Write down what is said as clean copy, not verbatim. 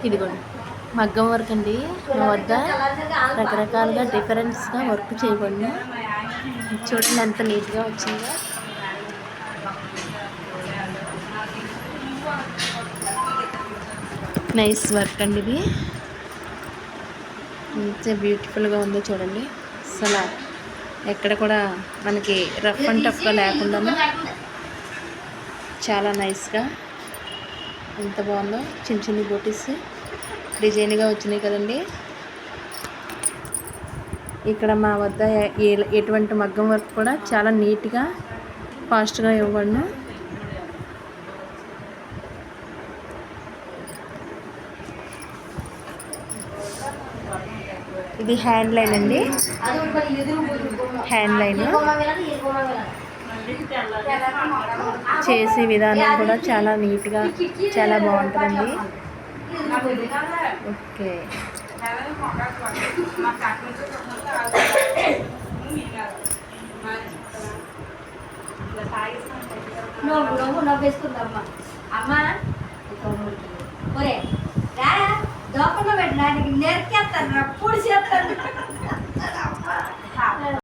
ఇదిగోండి మగ్గం వర్క్ అండి. మా వద్ద రకరకాలుగా డిఫరెన్స్గా వర్క్ చేయబడిన చూడండి ఎంత నీట్గా వచ్చిందో. నైస్ వర్క్ అండి ఇది. ఎంత బ్యూటిఫుల్గా ఉందో చూడండి. అసలు ఎక్కడ కూడా మనకి రఫ్ అండ్ టఫ్గా లేకుండా చాలా నైస్గా ఎంత బాగుందో. చిన్న చిన్న బూటీస్ డిజైన్గా వచ్చినాయి కదండి. ఇక్కడ మా వద్ద ఎటువంటి మగ్గం వర్క్ కూడా చాలా నీట్గా ఫాస్ట్గా ఇవ్వబడును. ఇది హ్యాండ్ లైన్ అండి. హ్యాండ్ లైన్ చేసే విధానం కూడా చాలా నీట్గా చాలా బాగుంటుందండి. ఓకే నవ్వేసుకుందమ్మా అమ్మా దోపంలో పెట్టడానికి నేర్కేస్తాను పొడి చేస్తాను.